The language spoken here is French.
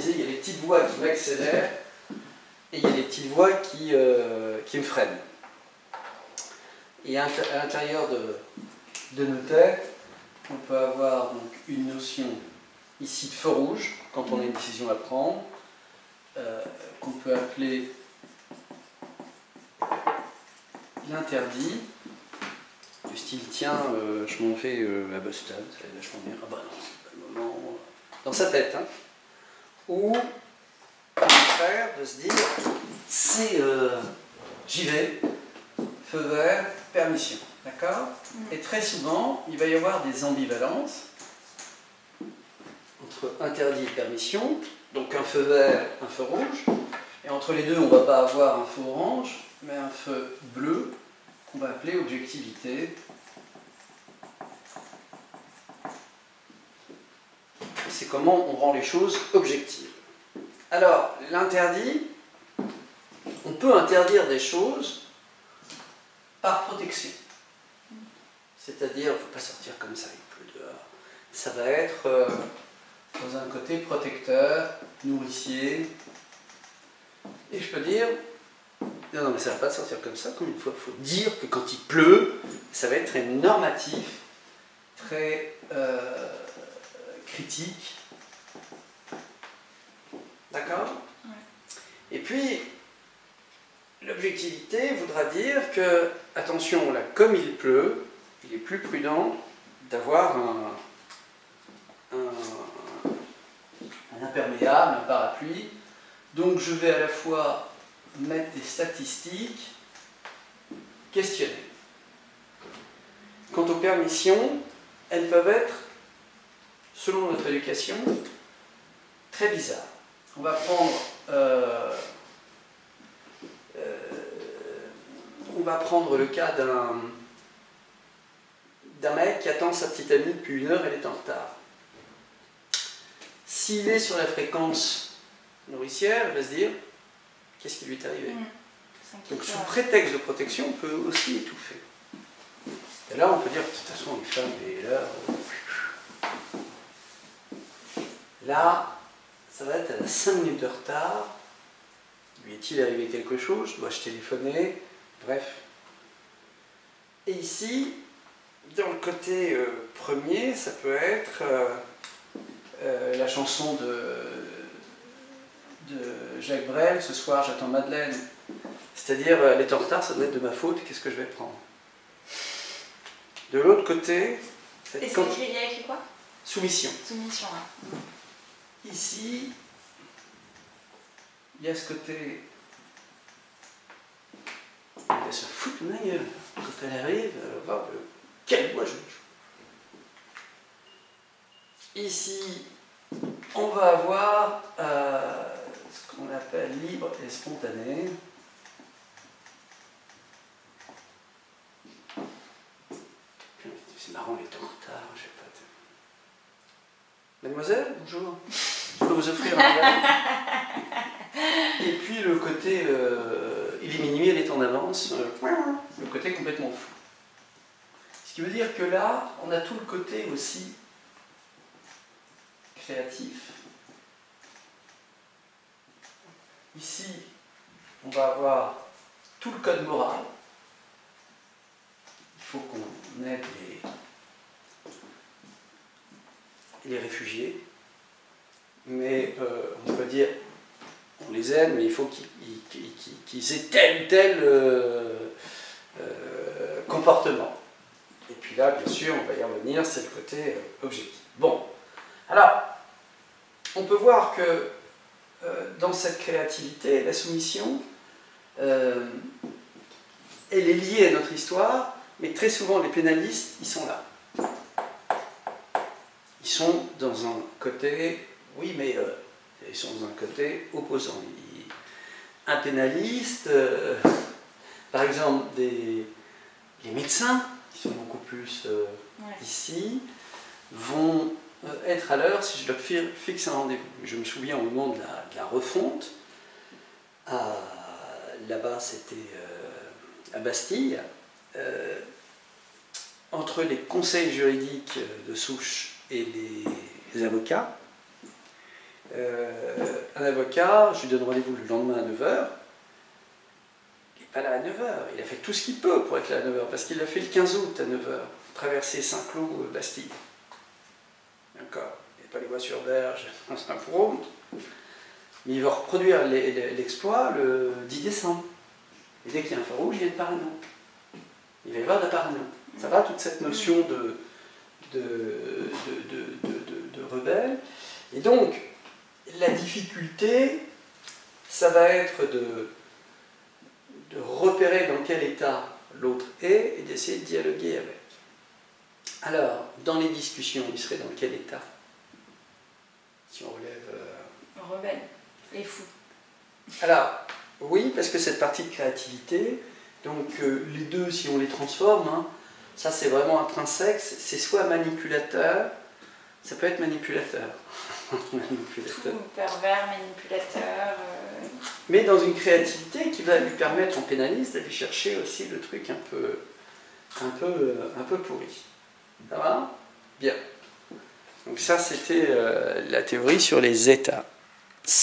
disait il y a des petites voix qui m'accélèrent et il y a des petites voix qui me freinent. Et à l'intérieur de nos têtes, on peut avoir donc une notion ici de feu rouge, quand on a une décision à prendre, qu'on peut appeler l'interdit, du style tiens, je m'en vais à Boston, ça va être vachement bien, ah bah non, c'est pas le moment, dans sa tête, hein. Ou au contraire de se dire c'est j'y vais, feu vert, permission, d'accord? Et très souvent, il va y avoir des ambivalences entre interdit et permission, donc un feu vert, un feu rouge, et entre les deux, on ne va pas avoir un feu orange, mais un feu bleu, qu'on va appeler objectivité. C'est comment on rend les choses objectives. Alors, l'interdit, on peut interdire des choses par protection. C'est-à-dire, il ne faut pas sortir comme ça, il pleut dehors. Ça va être dans un côté protecteur, nourricier. Et je peux dire, non, mais ça ne va pas sortir comme ça, comme une fois, il faut dire que quand il pleut, ça va être très normatif, très critique. D'accord? Ouais. Et puis, l'objectivité voudra dire que, attention, là, comme il pleut, il est plus prudent d'avoir un imperméable, un parapluie. Donc je vais à la fois mettre des statistiques, questionner. Quant aux permissions, elles peuvent être, selon notre éducation, très bizarres. On va prendre le cas d'un mec qui attend sa petite amie depuis 1 heure, elle est en retard. S'il est sur la fréquence nourricière, il va se dire qu'est-ce qui lui est arrivé. Donc sous prétexte de protection, on peut aussi étouffer. Et là, on peut dire de toute façon, les femmes, et l'heure. Là, ça va être à la 5 minutes de retard. Lui est-il arrivé quelque chose? Dois-je téléphoner? Bref. Et ici, dans le côté premier, ça peut être la chanson de Jacques Brel, Ce soir j'attends Madeleine. C'est-à-dire, elle est en retard, ça doit être de ma faute, qu'est-ce que je vais prendre? De l'autre côté... Et c'est écrit quoi? Soumission. Soumission, ouais. Ici, il y a ce côté... Elle va se foutre de ma gueule. Quand elle arrive, elle va voir de quel bois je joue. Ici, on va avoir ce qu'on appelle libre et spontané. C'est marrant, il est en retard, je sais pas. Mademoiselle, bonjour. Je peux vous offrir un verre. Et puis le côté, il est minuit, elle est en avance, le côté complètement fou. Ce qui veut dire que là, on a tout le côté aussi créatif. Ici, on va avoir tout le code moral. Il faut qu'on aide les réfugiés. Mais on peut dire, on les aide, mais il faut qu'ils aient tel ou tel comportement. Et puis là, bien sûr, on va y revenir, c'est le côté objectif. Bon, alors, on peut voir que dans cette créativité, la soumission, elle est liée à notre histoire, mais très souvent, les pénalistes, ils sont là. Ils sont dans un côté, oui, mais ils sont dans un côté opposant. Un pénaliste, par exemple, les médecins, qui sont beaucoup plus ici, vont être à l'heure si je leur fixe un rendez-vous. Je me souviens au moment de la refonte, là-bas c'était à Bastille, entre les conseils juridiques de souche et les avocats, un avocat, je lui donne rendez-vous le lendemain à 9 h, il n'est pas là à 9 h. Il a fait tout ce qu'il peut pour être là à 9 h, parce qu'il l'a fait le 15 août à 9 h, traverser Saint-Cloud, Bastille. D'accord. Il n'y a pas les voies sur berge, c'est un fourreau. Mais il va reproduire l'exploit le 10 décembre. Et dès qu'il y a un feu rouge, il y a une parano. Il va y avoir de la parano. Ça va, toute cette notion de rebelle. Et donc, la difficulté, ça va être de repérer dans quel état l'autre est et d'essayer de dialoguer avec. Alors, dans les discussions, il serait dans quel état? Si on relève... Rebelle et fou. Alors, oui, parce que cette partie de créativité, donc les deux, si on les transforme, hein, ça c'est vraiment intrinsèque, c'est soit manipulateur, ça peut être manipulateur. Manipulateur. Tout, pervers, manipulateur. Mais dans une créativité qui va lui permettre, en pénaliste, d'aller chercher aussi le truc un peu pourri. Ça va? Bien. Donc ça, c'était la théorie sur les états.